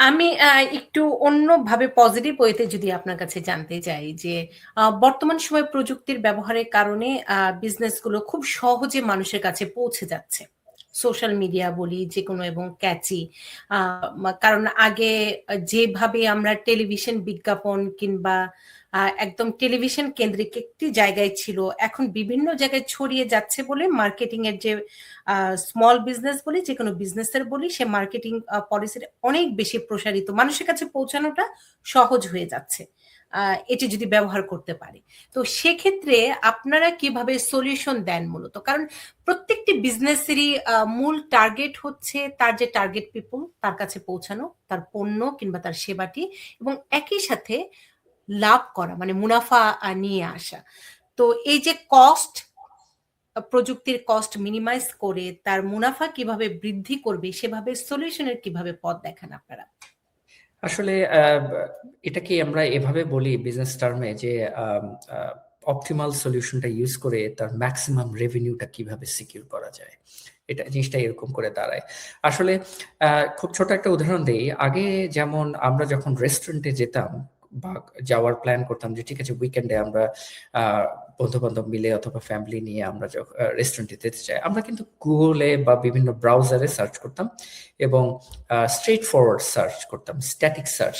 আমি একটু অন্যভাবে পজিটিভ ওয়েতে যদি আপনার কাছে জানতে চাই যে বর্তমান সময়ে প্রযুক্তির ব্যবহারের কারণে বিজনেসগুলো খুব সহজে মানুষের কাছে পৌঁছে যাচ্ছে। সোশ্যাল মিডিয়া বলি যেকোনো এবং ক্যাচি। কারণ আগে যেভাবে আমরা টেলিভিশন বিজ্ঞাপন কিংবা একদম টেলিভিশন কেন্দ্রিক একটি জায়গায় ছিল, এখন বিভিন্ন জায়গায় ছড়িয়ে যাচ্ছে বলে মার্কেটিং এর যে স্মল বিজনেস বলি, যেকোনো বিজনেসের বলি, সে মার্কেটিং পলিসির অনেক বেশি প্রসারিত, মানুষের কাছে পৌঁছানোটা সহজ হয়ে যাচ্ছে এটি যদি ব্যবহার করতে পারে। তো সেক্ষেত্রে আপনারা কিভাবে সলিউশন দেন মূলত? কারণ প্রত্যেকটি বিজনেসেরই মূল টার্গেট হচ্ছে তার যে টার্গেট পিপল তার কাছে পৌঁছানো, তার পণ্য কিংবা তার সেবাটি, এবং একই সাথে লাভ করা মানে মুনাফা নিয়ে আসা। তো এই যে কস্ট, প্রযুক্তির কস্ট মিনিমাইজ করে তার মুনাফা কিভাবে বৃদ্ধি করবে, সেভাবে সলিউশনের কিভাবে পথ দেখান আপনারা? আসলে এটাকে আমরা এভাবে বলি বিজনেস টার্মে যে অপটিমাল সলিউশনটা ইউজ করে তার ম্যাক্সিমাম রেভিনিউটা কিভাবে সিকিউর করা যায়। এটা জিনিসটা এরকম করে দাঁড়ায়। আসলে খুব ছোট একটা উদাহরণ দেই। আগে যেমন আমরা যখন রেস্টুরেন্টে যেতাম বা যাওয়ার প্ল্যান করতাম যে ঠিক আছে উইকেন্ডে আমরা বন্ধু-বান্ধব মিলে অথবা ফ্যামিলি নিয়ে আমরা রেস্টুরেন্টে যেতে চাই, আমরা কিন্তু গুগলে বা বিভিন্ন ব্রাউজারে সার্চ করতাম এবং স্ট্রেট ফরওয়ার্ড সার্চ করতাম, স্ট্যাটিক সার্চ।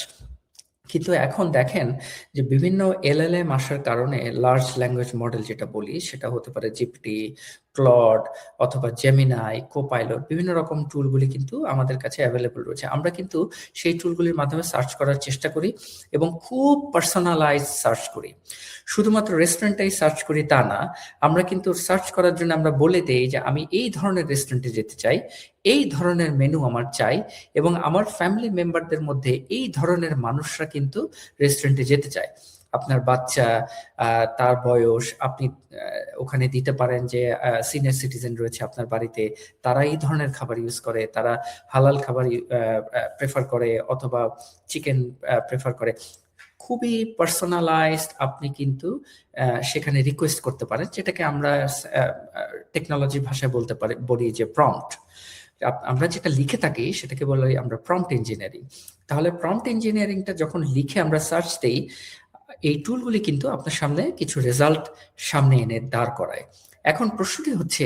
কিন্তু এখন দেখেন যে বিভিন্ন এলএলএম আসার কারণে লার্জ ল্যাঙ্গুয়েজ মডেল যেটা বলি সেটা হতে পারে জিপিটি, ক্লড অথবা জেমিনাই, কোপাইলট, বিভিন্ন রকম টুলগুলি কিন্তু আমাদের কাছে অ্যাভেলেবল রয়েছে। আমরা কিন্তু সেই টুলগুলির মাধ্যমে সার্চ করার চেষ্টা করি এবং খুব পার্সোনালাইজ সার্চ করি। শুধুমাত্র রেস্টুরেন্টেই সার্চ করি তা না, আমরা কিন্তু সার্চ করার জন্য আমরা বলে দেই যে আমি এই ধরনের রেস্টুরেন্টে যেতে চাই, এই ধরনের মেনু আমার চাই এবং আমার ফ্যামিলি মেম্বারদের মধ্যে এই ধরনের মানুষরা কিন্তু রেস্টুরেন্টে যেতে চায়। আপনার বাচ্চা, তার বয়স, আপনি ওখানে দিতে পারেন যে সিনিয়র সিটিজেন রয়েছে আপনার বাড়িতে, তারা এই ধরনের খাবার ইউজ করে, তারা হালাল খাবার প্রেফার করে অথবা চিকেন প্রেফার করে। খুবই পার্সোনালাইজড আপনি কিন্তু সেখানে রিকোয়েস্ট করতে পারেন, যেটাকে আমরা টেকনোলজি ভাষায় বলি যে প্রম্পট। আমরা যেটা লিখে থাকি সেটাকে বলি আমরা প্রম্পট ইঞ্জিনিয়ারিং। তাহলে প্রম্পট ইঞ্জিনিয়ারিংটা যখন লিখে আমরা সার্চ দেই, এই টুলগুলি কিন্তু আপনার সামনে কিছু রেজাল্ট সামনে এনে দাঁড় করায়। এখন প্রশ্নটি হচ্ছে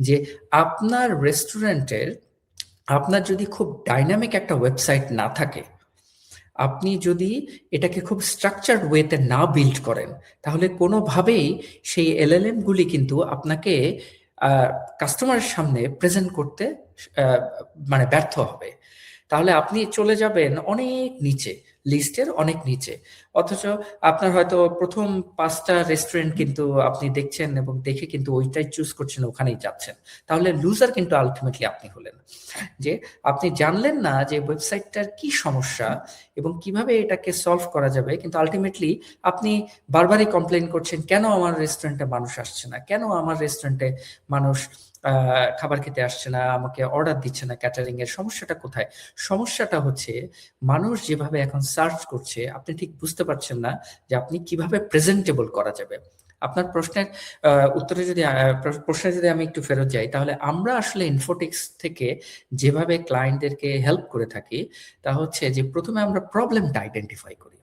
যে আপনার রেস্টুরেন্টের আপনার যদি খুব ডাইনামিক একটা ওয়েবসাইট না থাকে, আপনি যদি এটাকে খুব স্ট্রাকচার্ড ওয়েতে না বিল্ড করেন, তাহলে কোনোভাবেই সেই এলএলএম গুলি কিন্তু আপনাকে কাস্টমারের সামনে প্রেজেন্ট করতে মানে ব্যর্থ হবে। তাহলে আপনি চলে যাবেন অনেক নিচে, লিস্টের অনেক নিচে। অথচ আপনার হয়তো প্রথম ৫টা রেস্টুরেন্ট কিন্তু আপনি দেখছেন এবং দেখে কিন্তু ওইটাই চুজ করছেন, ওখানেই যাচ্ছেন। তাহলে লুজার কিন্তু আলটিমেটলি আপনি হলেন। যে আপনি জানলেন না যে ওয়েবসাইটটার কি সমস্যা এবং কিভাবে এটাকে সলভ করা যাবে, কিন্তু আলটিমেটলি আপনি বারবারই কমপ্লেইন করছেন কেন আমার রেস্টুরেন্টে মানুষ আসছে না, কেন আমার রেস্টুরেন্টে মানুষ খাবার খেতে আসছে না, আমাকে অর্ডার দিচ্ছে না। ক্যাটারিং এর সমস্যাটা কোথায়? সমস্যাটা হচ্ছে মানুষ যেভাবে এখন সার্চ করছে, আপনি ঠিক বুঝতে পারছেন না যে আপনি কিভাবে প্রেজেন্টেবল করা যাবে। আপনার প্রশ্নের উত্তরে যদি প্রশ্নে যদি আমি একটু ফেরত যাই, তাহলে আমরা আসলে ইনফোটিক্স থেকে যেভাবে ক্লায়েন্টদেরকে হেল্প করে থাকি তা হচ্ছে যে প্রথমে আমরা প্রবলেমটা আইডেন্টিফাই করি।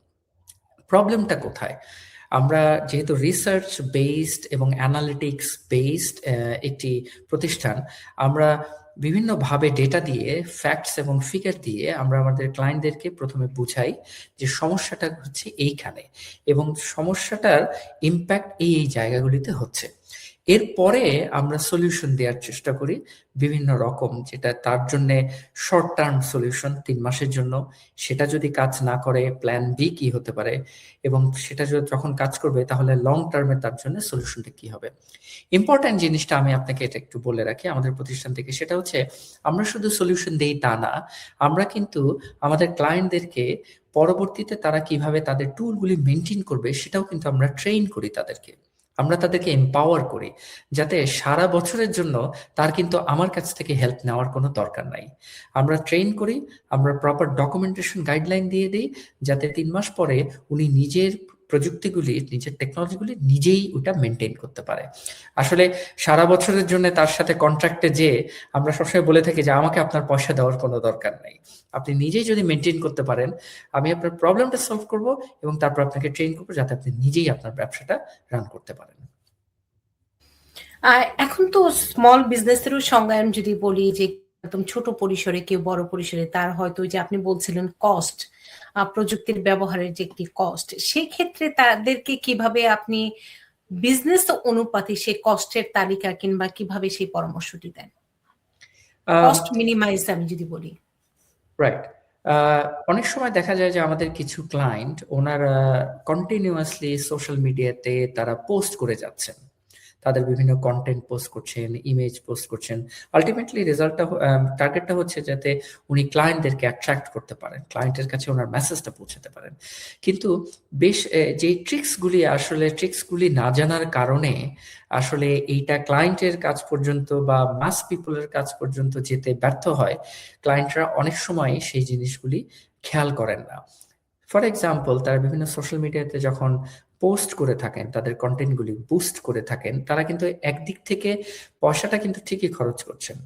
প্রবলেমটা কোথায়? আমরা যেহেতু রিসার্চ বেসড এবং অ্যানালিটিক্স বেসড একটি প্রতিষ্ঠান, আমরা বিভিন্নভাবে ডেটা দিয়ে, ফ্যাক্টস এবং ফিগার দিয়ে আমরা আমাদের ক্লায়েন্টদেরকে প্রথমে বুঝাই যে সমস্যাটা হচ্ছে এইখানে এবং সমস্যাটার ইম্প্যাক্ট এই জায়গাগুলিতে হচ্ছে। এরপরে আমরা সলিউশন দেওয়ার চেষ্টা করি বিভিন্ন রকম, যেটা তার জন্য শর্ট টার্ম সলিউশন ৩ মাসের জন্য। সেটা যদি কাজ না করে প্ল্যান বি কি হতে পারে, এবং সেটা যখন কাজ করবে তাহলে লং টার্মে তার জন্য সলিউশনটা কি হবে। ইম্পর্টেন্ট জিনিসটা আমি আপনাকে এটা একটু বলে রাখি আমাদের প্রতিষ্ঠান থেকে, সেটা হচ্ছে আমরা শুধু সলিউশন দেই তা না, আমরা কিন্তু আমাদের ক্লায়েন্টদেরকে পরবর্তীতে তারা কিভাবে তাদের টুলগুলি মেনটেন করবে সেটাও কিন্তু আমরা ট্রেন করি তাদেরকে। আমরা তাদেরকে এম্পাওয়ার করি যাতে সারা বছরের জন্য তার কিন্তু আমার কাছ থেকে হেল্প নেওয়ার কোনো দরকার নাই। আমরা ট্রেন করি, আমরা প্রপার ডকুমেন্টেশন গাইডলাইন দিয়ে দিই যাতে ৩ মাস পরে উনি নিজের প্রযুক্তিগুলি, নিজের টেকনোলজিগুলি নিজেই ওটা মেনটেন করতে পারে। আসলে সারা বছরের জন্য তার সাথে কন্ট্রাক্টে যে আমরা সবসময় বলে থাকি যে আমাকে আপনার পয়সা দেওয়ার কোনো দরকার নেই, আপনি নিজেই যদি মেনটেন করতে পারেন, আমি আপনার প্রবলেমটা সলভ করব এবং তারপর আপনাকে ট্রেন করবো যাতে আপনি নিজেই আপনার ব্যবসাটা রান করতে পারেন। এখন তো স্মল বিজনেসেরও সংজ্ঞায়ন যদি বলি যে একদম ছোট পরিসরে, কেউ বড় পরিসরে, তার হয়তো ওই যে আপনি বলছিলেন কস্ট, প্রযুক্তির ব্যবহারের যে একটি কস্ট, সেই ক্ষেত্রে তাদেরকে কিভাবে আপনি বিজনেস অনুপাতে সেই কস্টের তালিকা কিংবা কিভাবে সেই পরামর্শটি দেন? কস্ট মিনিমাইজ আমি যদি বলি। রাইট। অনেক সময় দেখা যায় যে আমাদের কিছু ক্লায়েন্ট ওনারা কন্টিনিউয়াসলি সোশ্যাল মিডিয়াতে তারা পোস্ট করে যাচ্ছেন, তাদের বিভিন্ন কন্টেন্ট পোস্ট করছেন, ইমেজ পোস্ট করছেন। আলটিমেটলি রেজাল্টটা টার্গেটটা হচ্ছে যাতে উনি ক্লায়েন্টদেরকে অ্যাট্রাক্ট করতে পারেন, ক্লায়েন্টের কাছে ওনার মেসেজটা পৌঁছাতে পারেন। কিন্তু বেশ যে ট্রিক্সগুলি না জানার কারণে আসলে এইটা ক্লায়েন্টের কাছ পর্যন্ত বা মাস পিপলের কাছ পর্যন্ত যেতে ব্যর্থ হয়। ক্লায়েন্টরা অনেক সময় সেই জিনিসগুলি খেয়াল করেন না। ফর এক্সাম্পল, তারা বিভিন্ন সোশ্যাল মিডিয়াতে যখন পোস্ট করে থাকেন, তাদের কন্টেন্টগুলি বুস্ট করে থাকেন, তারা কিন্তু একদিক থেকে পয়সাটা কিন্তু ঠিকই খরচ করছেন,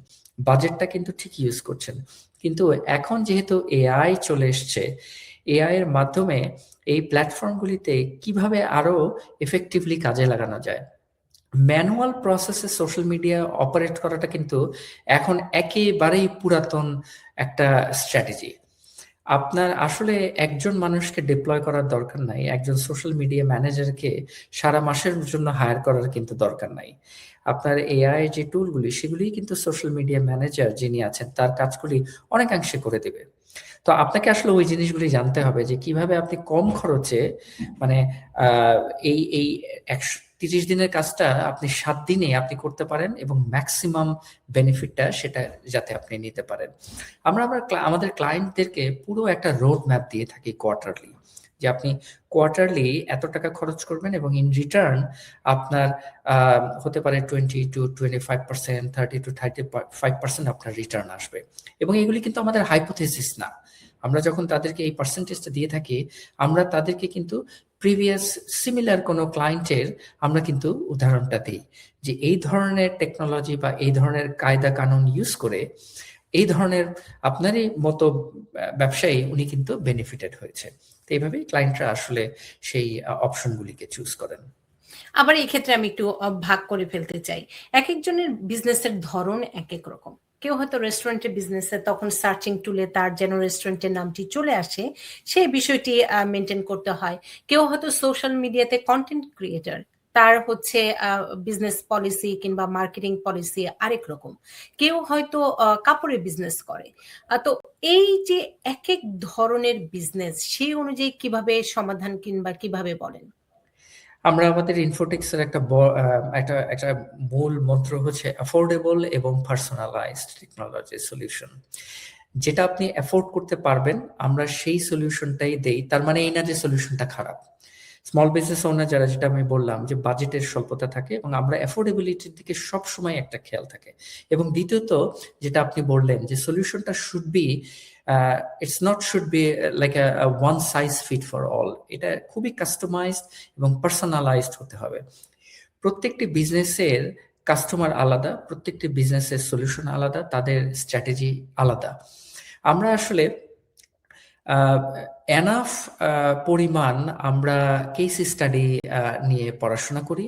বাজেটটা কিন্তু ঠিকই ইউজ করছেন। কিন্তু এখন যেহেতু এআই চলে এসছে, এআই এর মাধ্যমে এই প্ল্যাটফর্মগুলিতে কিভাবে আরো এফেক্টিভলি কাজে লাগানো যায়, ম্যানুয়াল প্রসেসে সোশ্যাল মিডিয়া অপারেট করাটা কিন্তু এখন একেবারেই পুরাতন একটা স্ট্র্যাটেজি। আপনার আসলে একজন মানুষকে ডিপ্লয় করার দরকার নাই, একজন সোশ্যাল মিডিয়া ম্যানেজারকে সারা মাসের জন্য হায়ার করার কিন্তু দরকার নাই। আপনার এআই যে টুলগুলি, সেগুলি কিন্তু সোশ্যাল মিডিয়া ম্যানেজার যিনি আছেন তার কাজগুলি অনেকাংশে করে দেবে। তো আপনাকে আসলে ওই জিনিসগুলি জানতে হবে যে কিভাবে আপনি কম খরচে, মানে এই 130 দিনের কাজটা আপনি 7 দিনে আপনি করতে পারেন এবং ম্যাক্সিমাম বেনিফিটটা সেটা যাতে আপনি নিতে পারেন। আমরা আমাদের ক্লায়েন্টদেরকে পুরো একটা রোড ম্যাপ দিয়ে থাকি কোয়ার্টারলি, যে আপনি কোয়ার্টারলি এত টাকা খরচ করবেন এবং ইন রিটার্ন আপনার হতে পারে 20 to 25%, 30 to 35% আপনার রিটার্ন আসবে। এবং এগুলি কিন্তু আমাদের হাইপোথেসিস না। আমরা যখন তাদেরকে এই পার্সেন্টেজটা দিয়ে থাকি, আমরা তাদেরকে কিন্তু প্রিভিয়াস সিমিলার কোনো ক্লায়েন্টের আমরা কিন্তু উদাহরণটা দিই যে এই ধরনের টেকনোলজি বা এই ধরনের কায়দা কানুন ইউজ করে এই ধরনের আপনারই মতো ব্যবসায়ী উনি কিন্তু বেনিফিটেড হয়েছে। তো এইভাবেই ক্লায়েন্টরা আসলে সেই অপশনগুলিকে চুজ করেন। আবার এই ক্ষেত্রে আমি একটু ভাগ করে ফেলতে চাই। একেকজনের বিজনেসের ধরন একেক রকম। কেউ হয়তো রেস্টুরেন্টের বিজনেসে তখন সার্চিং টুলে তার যেন রেস্টুরেন্টের নামটি চলে আসে, সেই বিষয়টি মেইনটেইন করতে হয়। কেউ হয়তো সোশ্যাল মিডিয়াতে কনটেন্ট ক্রিয়েটর, তার হচ্ছে বিজনেস পলিসি কিংবা মার্কেটিং পলিসি আরেক রকম। কেউ হয়তো কাপড়ের বিজনেস করে। তো এই যে একেক ধরনের বিজনেস, সেই অনুযায়ী কিভাবে সমাধান কিংবা কিভাবে বলেন? আমরা আমাদের ইনফোটেক্সের একটা মূল মন্ত্র হচ্ছে অ্যাফোর্ডেবল এবং পার্সোনালাইজড টেকনোলজি সলিউশন। যেটা আপনি অ্যাফোর্ড করতে পারবেন আমরা সেই সলিউশনটাই দেই। তার মানে এই না যে সলিউশনটা খারাপ। স্মল বিজনেস ওনার যারা, যেটা আমি বললাম যে বাজেটের স্বল্পতা থাকে এবং আমরা অ্যাফোর্ডেবিলিটির দিকে সবসময় একটা খেয়াল থাকে। এবং দ্বিতীয়ত যেটা আপনি বললেন যে সলিউশনটা should be should be like a one size fit for all. এটা খুবই কাস্টমাইজড এবং পার্সোনালাইজড হতে হবে। প্রত্যেকটি বিজনেসের কাস্টমার আলাদা, প্রত্যেকটি বিজনেসের সলিউশন আলাদা, তাদের স্ট্র্যাটেজি আলাদা। আমরা আসলে এনাফ পরিমাণ আমরা কেস স্টাডি নিয়ে পড়াশোনা করি,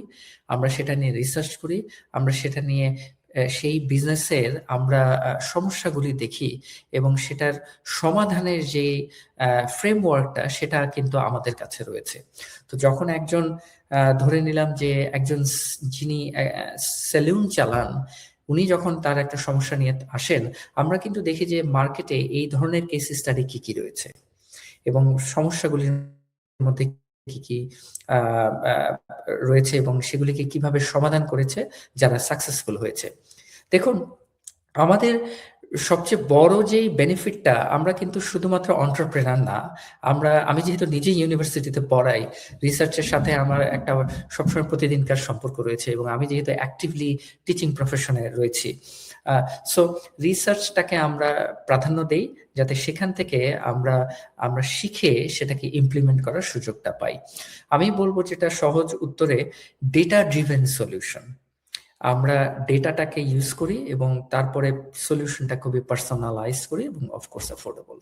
আমরা সেটা নিয়ে রিসার্চ করি, আমরা সেটা নিয়ে সেই বিজনেসের আমরা সমস্যাগুলি দেখি এবং সেটার সমাধানের যে ফ্রেমওয়ার্কটা সেটা কিন্তু আমাদের কাছে রয়েছে। তো যখন একজন ধরে নিলাম যে একজন যিনি সেলুন চালান, উনি যখন তার একটা সমস্যা নিয়ে আসেন, আমরা কিন্তু দেখি যে মার্কেটে এই ধরনের কেস স্টাডি কি কি রয়েছে এবং সমস্যাগুলির মধ্যে কি কি রয়েছে এবং সেগুলিকে কিভাবে সমাধান করেছে যারা সাকসেসফুল হয়েছে। দেখুন, আমাদের সবচেয়ে বড় যেই বেনিফিটটা, আমরা কিন্তু শুধুমাত্র এন্টারপ্রেনার না, আমি যেহেতু নিজেই ইউনিভার্সিটিতে পড়াই, রিসার্চের সাথে আমার একটা সবসময় প্রতিদিনকার সম্পর্ক রয়েছে এবং আমি যেহেতু অ্যাক্টিভলি টিচিং প্রফেশনে রয়েছি, সো রিসার্চটাকে আমরা প্রাধান্য দেই, যাতে সেখান থেকে আমরা আমরা শিখে সেটাকে ইমপ্লিমেন্ট করার সুযোগটা পাই। আমি বলবো যেটা সহজ উত্তরে, ডেটা ড্রিভেন সলিউশন। আমরা ডেটাটাকে ইউজ করি এবং তারপরে সলিউশনটা খুবই পার্সোনালাইজ করি এবং অফকোর্স অ্যাফোর্ডেবল।